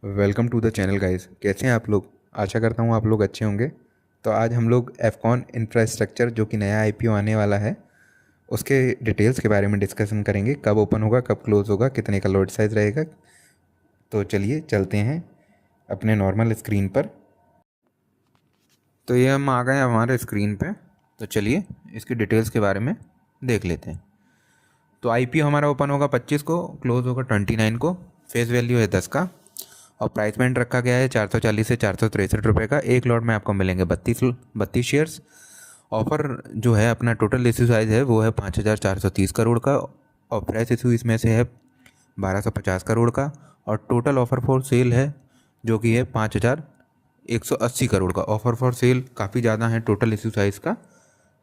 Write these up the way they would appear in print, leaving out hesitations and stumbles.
Welcome to the channel guys. कैसे हैं आप लोग? आशा करता हूँ आप लोग अच्छे होंगे। तो आज हम लोग एफकॉन इंफ्रास्ट्रक्चर जो कि नया आईपीओ आने वाला है उसके डिटेल्स के बारे में डिस्कशन करेंगे। कब ओपन होगा, कब क्लोज़ होगा, कितने का लॉट साइज़ रहेगा। तो चलिए चलते हैं अपने नॉर्मल स्क्रीन पर। तो ये हम आ गए हैं हमारे स्क्रीन पे। तो चलिए इसकी डिटेल्स के बारे में देख लेते हैं। तो आईपीओ हमारा ओपन होगा 25 को, क्लोज़ होगा 29 को। फेस वैल्यू है 10 का और प्राइस बैंड रखा गया है 440 से 463 रुपये का। एक लॉट में आपको मिलेंगे 32 शेयर्स। ऑफ़र जो है अपना टोटल इशू साइज़ है वो है 5,430 करोड़ का और फ्रेश इशू इसमें से है 1,250 करोड़ का। और टोटल ऑफ़र फॉर सेल है जो कि है 5,180 करोड़ का। ऑफ़र फॉर सेल काफ़ी ज़्यादा है टोटल इशू साइज़ का,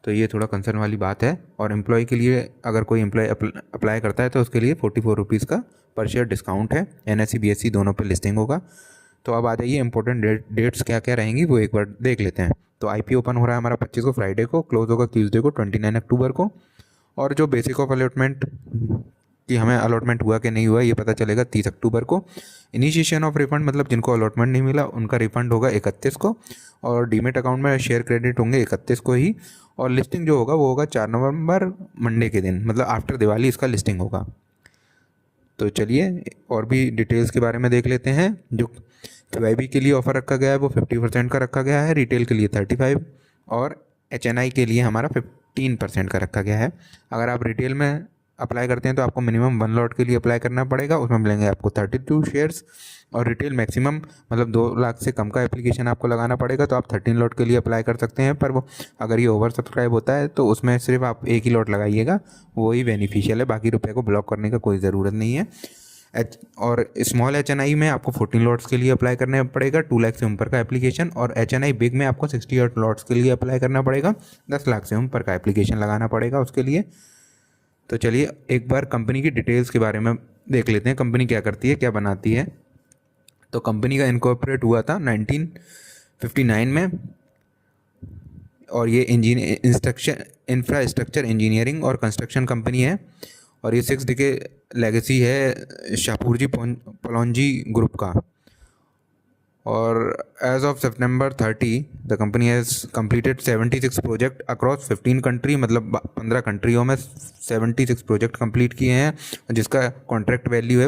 तो ये थोड़ा कंसर्न वाली बात है। और एम्प्लॉय के लिए अगर कोई एम्प्लॉय अप्लाई करता है तो उसके लिए 44 रुपीज़ का पर शेयर डिस्काउंट है। एनएसई बीएसई दोनों पे लिस्टिंग होगा। तो अब आ जाइए इंपॉर्टेंट डेट्स क्या क्या रहेंगी वो एक बार देख लेते हैं। तो आईपीओ ओपन हो रहा है हमारा 25 को फ्राइडे को, क्लोज होगा ट्यूसडे को 29 अक्टूबर को। और जो बेसिक ऑफ अलॉटमेंट कि हमें अलॉटमेंट हुआ कि नहीं हुआ ये पता चलेगा 30 अक्टूबर को। इनिशिएशन ऑफ रिफंड मतलब जिनको अलॉटमेंट नहीं मिला उनका रिफंड होगा 31 को। और डीमेट अकाउंट में शेयर क्रेडिट होंगे 31 को ही। और लिस्टिंग जो होगा वो होगा 4 नवंबर मंडे के दिन, मतलब आफ्टर दिवाली इसका लिस्टिंग होगा। तो चलिए और भी डिटेल्स के बारे में देख लेते हैं। जो क्यूआईबी के लिए ऑफ़र रखा गया है वो 50% का रखा गया है, रिटेल के लिए 35 और एचएनआई के लिए हमारा 15% का रखा गया है। अगर आप रिटेल में अप्लाई करते हैं तो आपको मिनिमम 1 लॉट के लिए अप्लाई करना पड़ेगा, उसमें मिलेंगे आपको 32 शेयर्स। और रिटेल मैक्सिमम मतलब 2 लाख से कम का एप्लीकेशन आपको लगाना पड़ेगा, तो आप 13 लॉट के लिए अप्लाई कर सकते हैं। पर वो अगर ये ओवर सब्सक्राइब होता है तो उसमें सिर्फ आप एक ही लॉट लगाइएगा, वही बेनिफिशियल है, बाकी रुपये को ब्लॉक करने का कोई ज़रूरत नहीं है। और स्मॉल एचएनआई में आपको 14 लॉट्स के लिए अप्लाई करना पड़ेगा, 2 लाख से ऊपर का एप्लीकेशन। और एचएनआई बिग में आपको 68 लॉट्स के लिए अप्लाई करना पड़ेगा, 10 लाख से ऊपर का एप्लीकेशन लगाना पड़ेगा उसके लिए। तो चलिए एक बार कंपनी की डिटेल्स के बारे में देख लेते हैं। कंपनी क्या करती है, क्या बनाती है। तो कंपनी का इनकॉर्पोरेट हुआ था 1959 में और ये इंफ्रास्ट्रक्चर इंजीनियरिंग और कंस्ट्रक्शन कंपनी है। और ये 6 डिकेड लेगेसी है शाहपुरजी पलौंजी ग्रुप का। और as of September 30 the company has completed 76 project across 15 country, मतलब 15 कंट्रियों में 76 प्रोजेक्ट कंप्लीट किए हैं जिसका कॉन्ट्रैक्ट वैल्यू है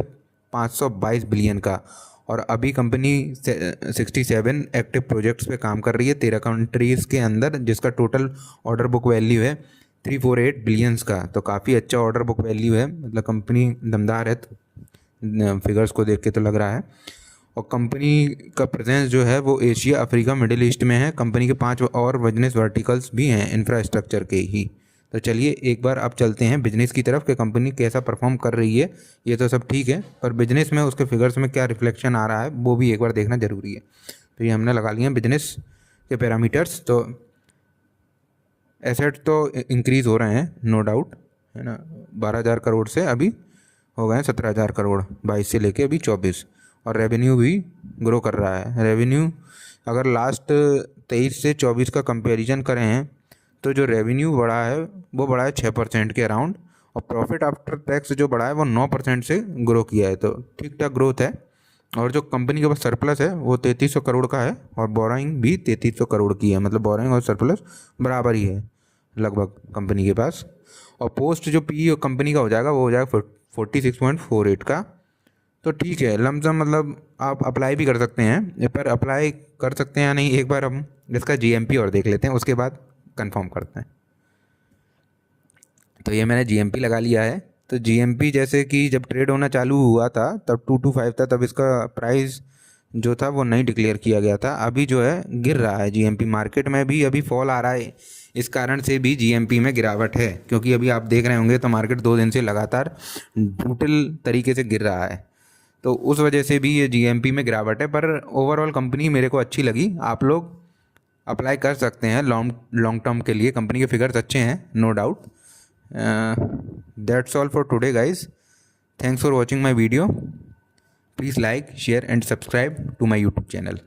522 बिलियन का। और अभी कंपनी 67 एक्टिव प्रोजेक्ट्स पे काम कर रही है 13 कंट्रीज़ के अंदर, जिसका टोटल ऑर्डर बुक वैल्यू है 348 बिलियंस का। तो काफ़ी अच्छा ऑर्डर बुक वैल्यू है, मतलब कंपनी दमदार है, फिगर्स को देख के तो लग रहा है। और कंपनी का प्रेजेंस जो है वो एशिया, अफ्रीका, मिडिल ईस्ट में है। कंपनी के 5 और बिजनेस वर्टिकल्स भी हैं इंफ्रास्ट्रक्चर के ही। तो चलिए एक बार आप चलते हैं बिजनेस की तरफ कि कंपनी कैसा परफॉर्म कर रही है। ये तो सब ठीक है, पर बिजनेस में उसके फिगर्स में क्या रिफ्लेक्शन आ रहा है वो भी एक बार देखना ज़रूरी है। तो ये हमने लगा लिए हैं बिजनेस के पैरामीटर्स। तो एसेट तो इंक्रीज़ हो रहे हैं नो डाउट, है ना। 12,000 करोड़ से अभी हो गए 17,000 करोड़, 22 से लेके अभी 24। और रेवेन्यू भी ग्रो कर रहा है। रेवेन्यू अगर लास्ट 23 से 24 का कंपैरिजन करें तो जो रेवेन्यू बढ़ा है वो बढ़ा है 6% के अराउंड। और प्रॉफिट आफ्टर टैक्स जो बढ़ा है वो 9% से ग्रो किया है, तो ठीक ठाक ग्रोथ है। और जो कंपनी के पास सरप्लस है वो 3300 करोड़ का है और बोरोइंग भी 3300 करोड़ की है, मतलब बोरोइंग और सरप्लस बराबर ही है लगभग कंपनी के पास। और पोस्ट जो पी कंपनी का हो जाएगा वो हो जाएगा 46.48 का। तो ठीक है लमसम, मतलब आप अप्लाई भी कर सकते हैं, पर अप्लाई कर सकते हैं या नहीं एक बार हम इसका जीएमपी और देख लेते हैं, उसके बाद कंफर्म करते हैं। तो ये मैंने जीएमपी लगा लिया है। तो जीएमपी जैसे कि जब ट्रेड होना चालू हुआ था तब 225 था, तब इसका प्राइस जो था वो नहीं डिक्लेयर किया गया था। अभी जो है गिर रहा है जीएमपी, मार्केट में भी अभी फॉल आ रहा है। इस कारण से भी जीएमपी में गिरावट है, क्योंकि अभी आप देख रहे होंगे तो मार्केट 2 दिन से लगातार ब्रूटल तरीके से गिर रहा है। तो उस वजह से भी ये जीएमपी में गिरावट है, पर ओवरऑल कंपनी मेरे को अच्छी लगी। आप लोग अप्लाई कर सकते हैं लॉन्ग टर्म के लिए, कंपनी के फिगर्स अच्छे हैं no doubt. That's all for today guys. Thanks for watching my video. Please like, share and subscribe to my YouTube channel.